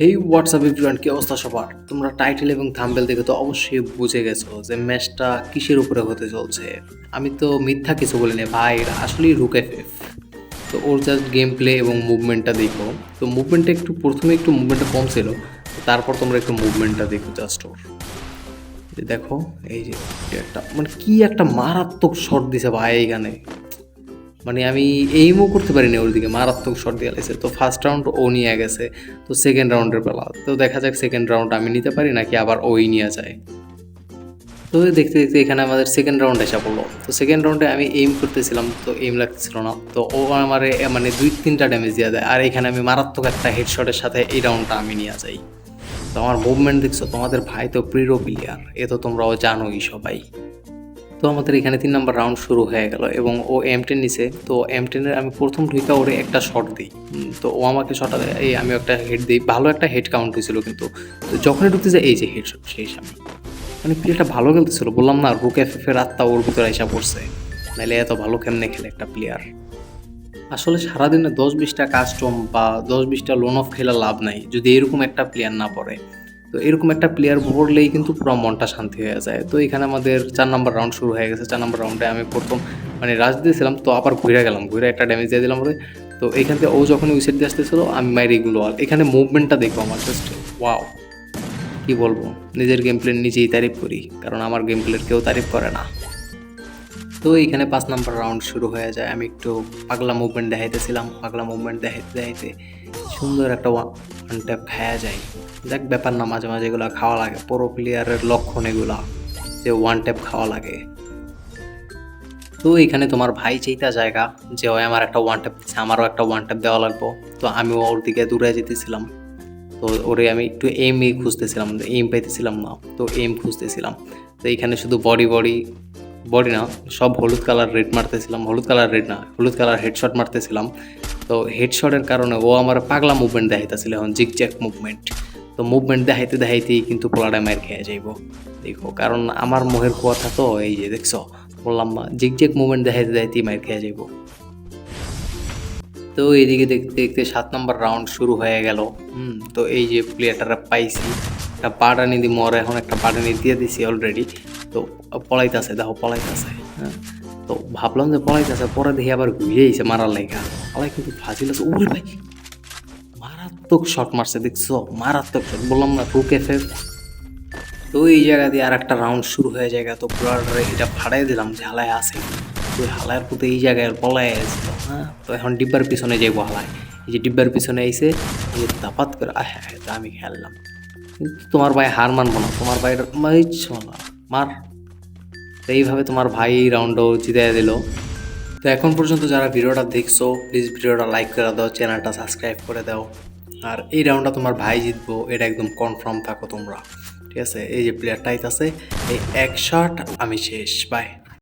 এই WhatsApp everyone, কি অবস্থা সবার? তোমরা টাইটেল এবং থাম্বনেল দেখে তো অবশ্যই বুঝে গেছো যে ম্যাচটা কিসের উপরে হতে চলছে। আমি তো মিথ্যা কিছু বলিনি ভাই, এটা আসলেই রুক এফএফ। তো ওর জাস্ট গেম প্লে এবং মুভমেন্টটা দেখো। তো মুভমেন্টটা একটু প্রথমে একটু মুভমেন্টটা কম ছিল, তো তারপর তোমরা একটু মুভমেন্টটা দেখো জাস্ট ওর। এই যে দেখো, এই যে একটা মানে কি একটা মারাত্মক শট দিছে ভাই এইখানে। মানে আমি এইমও করতে পারিনি, ওর দিকে মারাত্মক শট দিয়ে লাগছে। তো ফার্স্ট রাউন্ড ও নিয়ে গেছে, তো সেকেন্ড রাউন্ডের বেলা তো দেখা যাক সেকেন্ড রাউন্ড আমি নিতে পারি নাকি আবার ওই নিয়ে যায়। তো দেখতে দেখতে এখানে আমাদের সেকেন্ড রাউন্ড এসে পড়লো। তো সেকেন্ড রাউন্ডে আমি এইম করতেছিলাম, তো এইম লাগতেছিল না, তো ও আমার মানে 2-3টা ড্যামেজ দিয়ে দেয়, আর এখানে আমি মারাত্মক একটা হেডশটের সাথে এই রাউন্ডটা আমি নিয়ে যাই। তো আমার মুভমেন্ট দেখছো, তোমাদের ভাই তো প্রিরো প্লেয়ার, এ তো তোমরাও জানোই সবাই। তো আমাদের এখানে 3 নাম্বার রাউন্ড শুরু হয়ে গেল এবং ও M10 নিছে। তো M10-এর আমি প্রথম ঢুইকা ওরে একটা শট দিই। তো ও আমাকে শটটা দেয়, এই আমিও একটা হেড দিই। ভালো একটা হেড কাউন্ট হয়েছিল কিন্তু। তো যখনই ঢুকতেছে এই যে হেডশট শেষ আমি। মানে প্লেয়ারটা ভালো খেলতেছিল, বললাম না রুক এফএফ-এর আত্মা ওর ভিতরে আইসা পড়ছে। নাইলে এত ভালো কেমনে খেলে একটা প্লেয়ার। আসলে সারাদিনে 10-20টা কাস্টম বা 10-20টা লোন অফ খেলা লাভ নাই যদি এরকম একটা প্লেয়ার না পড়ে। তো এরকম একটা প্লেয়ার পড়লেই কিন্তু পুরো মনটা শান্তি হয়ে যায়। তো এখানে আমাদের 4 নাম্বার রাউন্ড শুরু হয়ে গেছে। 4 নাম্বার রাউন্ডে আমি প্রথম মানে রাশ দিয়েছিলাম, তো আবার ঘুরে গেলাম, ঘুরে একটা ড্যামেজ দিয়ে দিলাম ওরে। তো এখান থেকে ও যখন উইসেট দিয়ে আসতেছিল আমি মাইরি গ্লোয়াল। এখানে মুভমেন্টটা দেখবো আমার জাস্ট ওয়াও! কি বলবো, নিজের গেম প্লে নিজেই তারিফ করি, কারণ আমার গেম প্লের কেউ তারিফ করে না। তো এইখানে 5 নাম্বার রাউন্ড শুরু হয়ে যায়। আমি একটু পাগলা মুভমেন্ট দেখাইতেছিলাম। পাগলা মুভমেন্ট দেখাইতে দেখাইতে সুন্দর একটা ওয়ান ট্যাপ খায়া যায়। দেখ ব্যাপার না, মাঝে মাঝে এগুলো খাওয়া লাগে, প্রো প্লেয়ারের লক্ষণ এগুলা, যে ওয়ান ট্যাপ খাওয়া লাগে। তো এইখানে তোমার ভাই চাইতা জায়গা যে ওই আমার একটা ওয়ান ট্যাপ দিচ্ছে, আমারও একটা ওয়ান ট্যাপ দেওয়া লাগবো। তো আমিও ওর দিকে দূরে যেতেছিলাম। তো ওরে আমি একটু এইমই খুঁজতেছিলাম, এইম পাইতেছিলাম না, তো এইম খুঁজতেছিলাম। তো এইখানে শুধু বডি বডি বডি না, সব হলুদ কালার রেড মারতেছিলাম, হলুদ কালার রেড না, হলুদ কালার হেডশট মারতেছিলাম। তো হেডশটের কারণে ও আমার পাগলা মুভমেন্ট দেখাইতেছিল, এখন জিগজ্যাগ মুভমেন্ট। তো মুভমেন্ট দেখাইতে দেখাইতেই কিন্তু পোলাটা মার খেয়ে যাইব। দেখো, কারণ আমার মোহের কথা তো এই যে দেখছো, বললাম না জিগজ্যাগ মুভমেন্ট দেখাইতে দেখাইতেই মার খেয়ে যাইব। তো এইদিকে দেখতে দেখতে 7 নম্বর রাউন্ড শুরু হয়ে গেল। তো এই যে প্লেয়ারটারা পাইছি, একটা বাড়ানি দি মরে, এখন একটা বাড়ানি দিয়ে দিছি অলরেডি। তো পলাইতেছে, দেখো পলাইতেছে। হ্যাঁ, তো ভাবলাম যে পলাইতেছে, পরে দেখি আবার ঘুরে আইছে মারার লাইগা। পলাই কিন্তু ফাজিল আছে, ওরে ভাই মারাত্মক শট মারছে, দেখছো মারাত্মক শট, বললাম না রুক এফএফ। তো এই জায়গা দিয়ে আর একটা রাউন্ড শুরু হয়ে যায়, তো পুরো এটা ফাড়াই দিলাম যে হালায় আছে। তো হালায়ের পুঁতে এই জায়গায় পলায় আসছিল। হ্যাঁ, তো এখন ডিব্বার পিছনে যাইবো হালায়। এই যে ডিব্বার পিছনে আইসে, এই যে দাপাত করে হ্যাঁ, তো আমি খেললাম। কিন্তু তোমার ভাই হার মানবো না, তোমার ভাইয়ের না মার। তো এইভাবে তোমার ভাই এই রাউন্ডও জিতে দিল। তো এখন পর্যন্ত যারা ভিডিওটা দেখছো, প্লিজ ভিডিওটা লাইক করে দাও, চ্যানেলটা সাবস্ক্রাইব করে দাও। আর এই রাউন্ডটা তোমার ভাই জিতবো, এটা একদম কনফার্ম থাকো তোমরা। ঠিক আছে, এই যে প্লেয়ারটা আইতাছে, এই এক শট আমি শেষ, বাই।